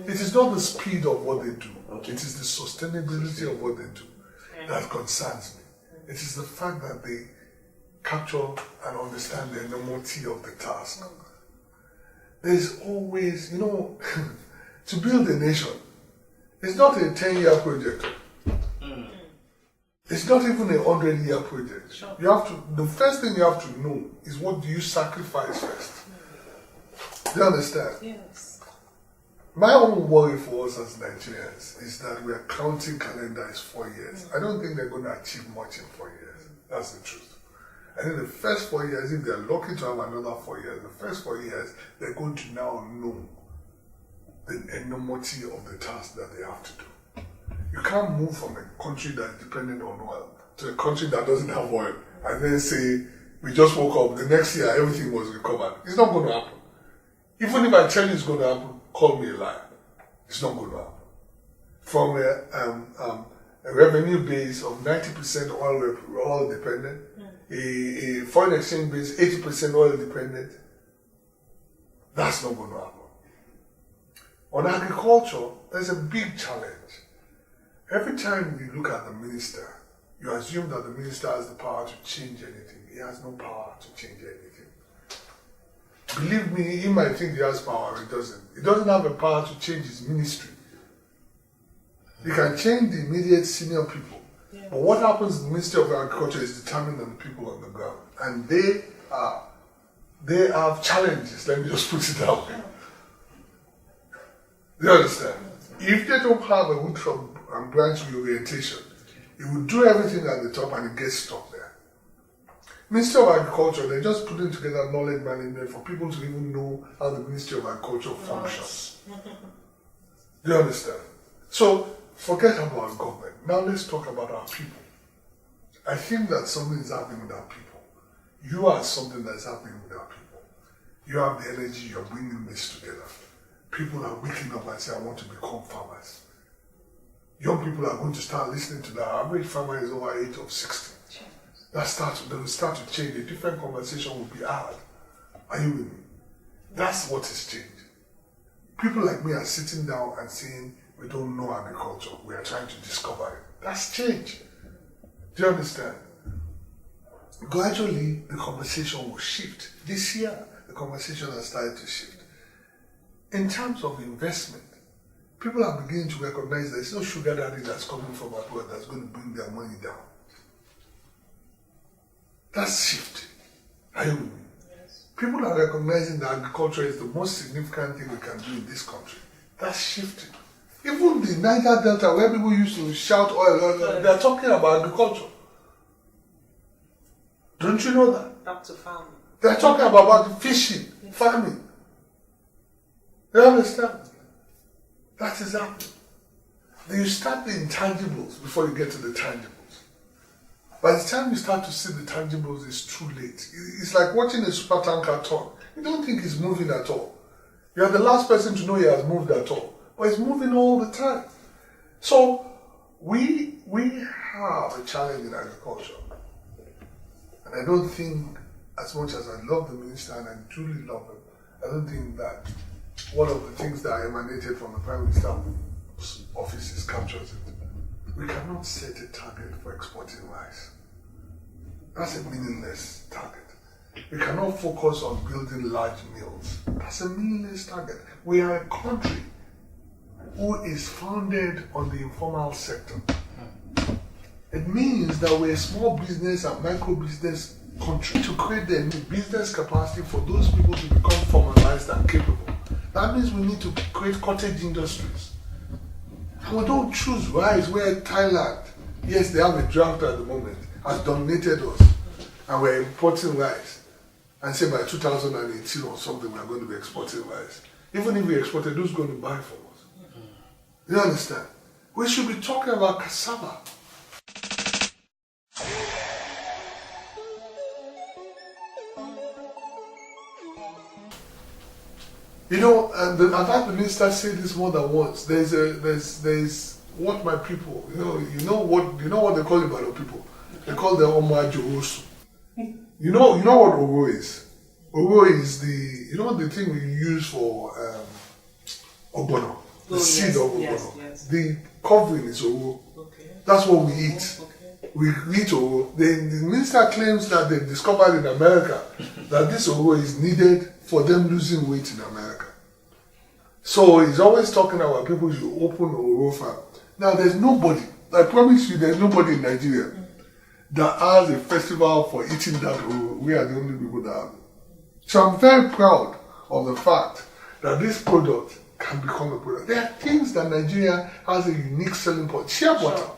It is not the speed of what they do. Okay. It is the sustainability of what they do that concerns me. It is the fact that they capture and understand the enormity of the task. There's always, to build a nation, it's not a 10-year project. It's not even a 100-year project. Sure. The first thing you have to know is what do you sacrifice first. Do you understand? Yes. My own worry for us as Nigerians is that we are counting calendar as 4 years. I don't think they're going to achieve much in 4 years. That's the truth. I think the first 4 years, if they're lucky to have another 4 years, the first 4 years, they're going to now know the enormity of the task that they have to do. You can't move from a country that is dependent on oil to a country that doesn't have oil and then say, we just woke up, the next year everything was recovered. It's not going to happen. Even if I tell you it's going to happen, call me a liar. It's not going to happen. From a revenue base of 90% oil dependent, a foreign exchange base 80% oil dependent, that's not going to happen. On agriculture, there's a big challenge. Every time you look at the minister, you assume that the minister has the power to change anything. He has no power to change anything. Believe me, he might think he has power, he doesn't. He doesn't have the power to change his ministry. He can change the immediate senior people. Yeah. But what happens in the Ministry of Agriculture is determined on the people on the ground. And they have challenges, let me just put it that way. Do you understand? If they don't have a root and branch reorientation, it will do everything at the top and it gets stuck there. Ministry of Agriculture, they're just putting together knowledge management for people to even know how the Ministry of Agriculture functions. Do you understand? So, forget about government. Now let's talk about our people. I think that something is happening with our people. You are something that's happening with our people. You have the energy, you're bringing this together. People are waking up and say, I want to become farmers. Young people are going to start listening to that. Our average farmer is over 8 or 60. They will start to change. A different conversation will be had. Are you with me? That's what has changed. People like me are sitting down and saying, we don't know agriculture. We are trying to discover it. That's change. Do you understand? Gradually, the conversation will shift. This year, the conversation has started to shift. In terms of investment, people are beginning to recognize there's no sugar daddy that's coming from abroad that's going to bring their money down. That's shifting. Are you with me? Yes. People are recognizing that agriculture is the most significant thing we can do in this country. That's shifting. Even the Niger Delta, where people used to shout oil, they're talking about agriculture. Don't you know that? Back to farming. They're talking about fishing, farming. You understand? That is happening. You start the intangibles before you get to the tangibles. By the time you start to see the tangibles, it's too late. It's like watching a super tanker turn. You don't think it's moving at all. You are the last person to know he has moved at all. But it's moving all the time. So, we have a challenge in agriculture. And I don't think, as much as I love the minister and I truly love him, I don't think that one of the things that emanated from the Prime Minister's office is captures it. We cannot set a target for exporting rice. That's a meaningless target. We cannot focus on building large mills. That's a meaningless target. We are a country who is founded on the informal sector. It means that we're a small business and micro business country to create the business capacity for those people to become formalized and capable. That means we need to create cottage industries. And we don't choose rice where Thailand, yes, they have a drought at the moment, has dominated us. And we're importing rice. And say by 2018 or something, we're going to be exporting rice. Even if we export it, who's going to buy from us? You understand? We should be talking about cassava. I've had the minister say this more than once. There's what my people, you know what they call Ibadan people? They call them Omajorosu. You know what Ogo is? Ogo is the thing we use for Ogbono. The seed of Ogbono. Yes. The covering is Owo. Okay. That's what we eat. Okay. We eat Owo. The minister claims that they discovered in America that this Owo is needed for them losing weight in America. So he's always talking about people should open Owo farm. Now there's nobody, I promise you there's nobody in Nigeria that has a festival for eating that Owo. We are the only people that have it. So I'm very proud of the fact that this product can become a product. There are things that Nigeria has a unique selling point. Shea butter.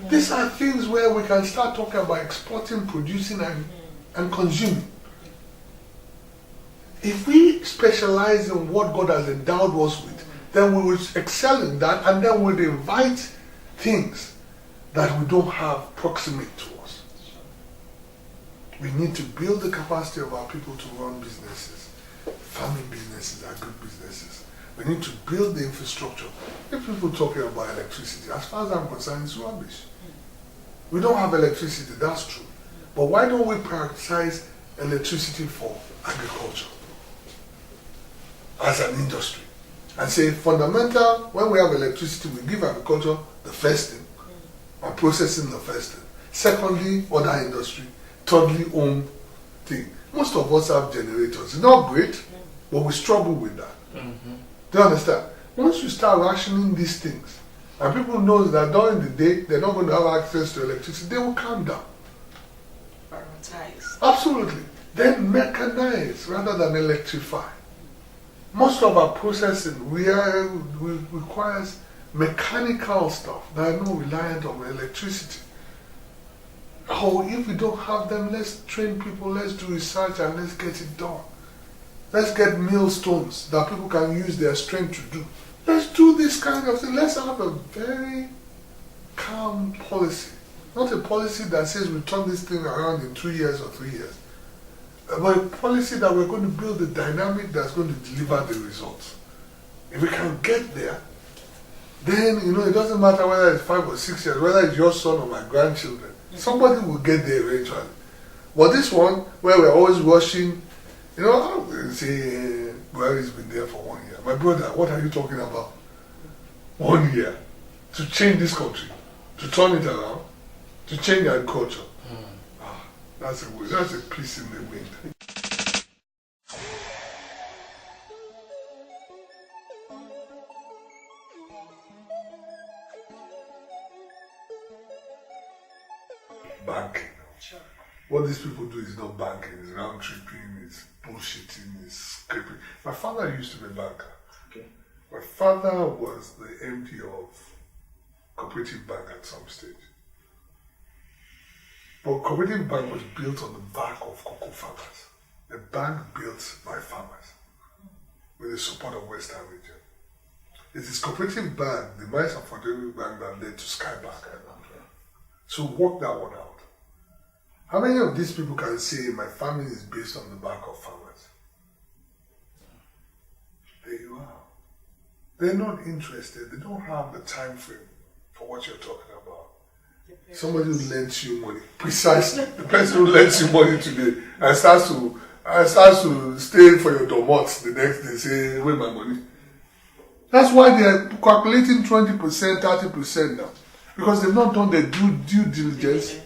These are things where we can start talking about exporting, producing, and consuming. If we specialize in what God has endowed us with, then we will excel in that, and then we'll invite things that we don't have proximate to us. We need to build the capacity of our people to run businesses. Farming businesses are good businesses. We need to build the infrastructure. If people talking about electricity, as far as I'm concerned, it's rubbish. We don't have electricity, that's true. But why don't we prioritize electricity for agriculture as an industry? And say fundamental, when we have electricity, we give agriculture the first thing, and processing the first thing. Secondly, other industry. Thirdly, home thing. Most of us have generators. It's not great, but we struggle with that. Do you understand? Once you start rationing these things, and people know that during the day they're not going to have access to electricity, they will calm down. Prioritize. Absolutely. Then mechanize rather than electrify. Most of our processing requires mechanical stuff that are not reliant on electricity. Oh, if we don't have them, let's train people, let's do research, and let's get it done. Let's get millstones that people can use their strength to do. Let's do this kind of thing. Let's have a very calm policy. Not a policy that says we turn this thing around in 2 years or 3 years. But a policy that we're going to build a dynamic that's going to deliver the results. If we can get there, then, it doesn't matter whether it's 5 or 6 years, whether it's your son or my grandchildren. Somebody will get there eventually. But this one, where we're always rushing, say, Buhari's been there for 1 year. My brother, what are you talking about? 1 year. To change this country, to turn it around, to change agriculture. That's a piece in the wind. Banking. Sure. What these people do is not banking, it's round tripping, it's bullshitting, it's scraping. My father used to be a banker. Okay. My father was the MD of Cooperative Bank at some stage. But Cooperative Bank was built on the back of cocoa farmers. The bank built by farmers with the support of Western region. It is Cooperative Bank, the Mines and Affordable Bank, that led to Sky Bank. So work that one out. How many of these people can say my family is based on the back of farmers? There you are. They're not interested. They don't have the time frame for what you're talking about. Somebody who lends you money, precisely the person who lends you money today and starts to stay for your domots the next day, say, where's my money? That's why they're calculating 20%, 30% now. Because they've not done their due diligence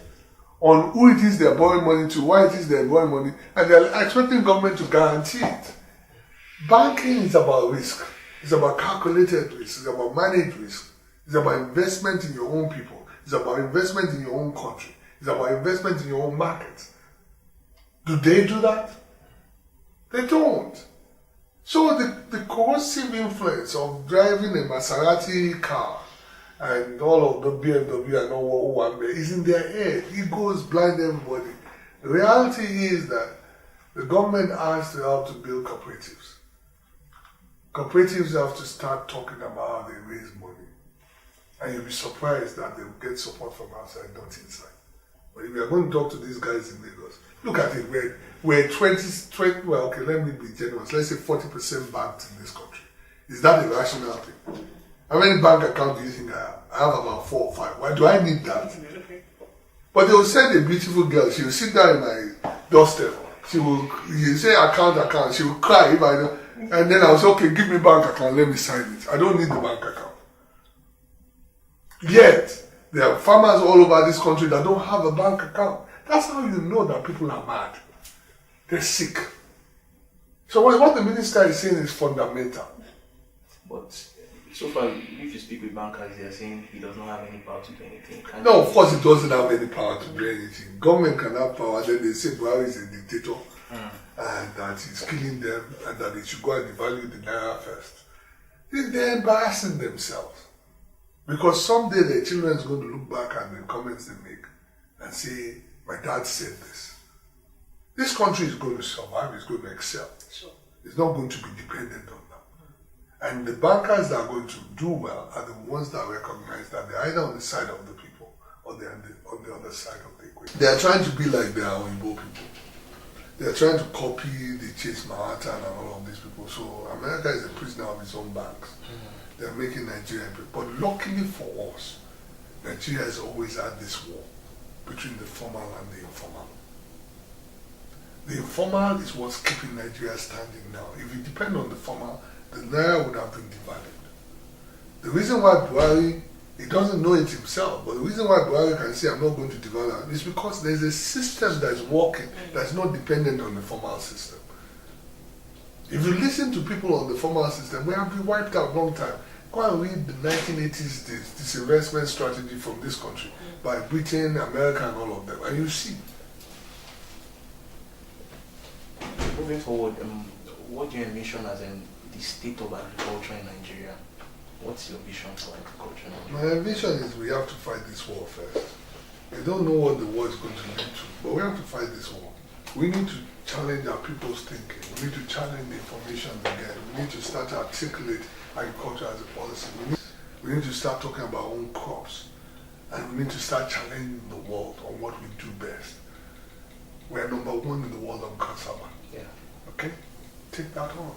on who it is they're borrowing money to, why it is they're borrowing money, and they're expecting government to guarantee it. Banking is about risk. It's about calculated risk. It's about managed risk. It's about investment in your own people. It's about investment in your own country. It's about investment in your own market. Do they do that? They don't. So the coercive influence of driving a Maserati car and all of the BMW and all Owambe is in their head. Egos blind everybody. The reality is that the government has to help to build cooperatives. Cooperatives have to start talking about how they raise money. And you'll be surprised that they will get support from outside, not inside. But if you're going to talk to these guys in Lagos, look at it, we're 20, well, okay, let me be generous. Let's say 40% banked in this country. Is that a rational thing? How many bank accounts do you think I have? I have about 4 or 5. Why do I need that? But they will send a beautiful girl. She will sit down in my doorstep. You say account. She will cry if I don't. And then I was okay, give me bank account, let me sign it. I don't need the bank account. Yet, there are farmers all over this country that don't have a bank account. That's how you know that people are mad. They're sick. So what the minister is saying is fundamental. But so far, if you speak with bankers, they are saying he does not have any power to do anything. No, of course he doesn't have any power to do anything. Government can have power, then they say Buhari is a dictator and that he's killing them and that they should go and devalue the naira first. They're embarrassing themselves. Because someday their children is going to look back at the comments they make and say, my dad said this. This country is going to survive, it's going to excel. Sure. It's not going to be dependent on that. And the bankers that are going to do well are the ones that recognize that they're either on the side of the people or they're on the other side of the equation. They are trying to be like the Oyibo people. They are trying to copy the Chase Manhattan and all of these people. So America is a prisoner of its own banks. They are making Nigeria big. But luckily for us, Nigeria has always had this war between the formal and the informal. The informal is what's keeping Nigeria standing now. If you depend on the formal, the naira would have been devalued. The reason why Buhari, he doesn't know it himself, but the reason why Buhari can say I'm not going to devalue is because there's a system that is working that's not dependent on the formal system. If you listen to people on the formal system, we have been wiped out long time. Go and read the 1980s disinvestment strategy from this country by Britain, America, and all of them, and you see. Moving forward, what do you envision as the state of agriculture in Nigeria? What's your vision for agriculture in Nigeria? My vision is we have to fight this war first. We don't know what the war is going to lead to, but we have to fight this war. We need to challenge our people's thinking. We need to challenge the information again. We need to start to articulate agriculture as a policy. We need to start talking about our own crops. And we need to start challenging the world on what we do best. We're number one in the world on cassava. Yeah. Okay? Take that on.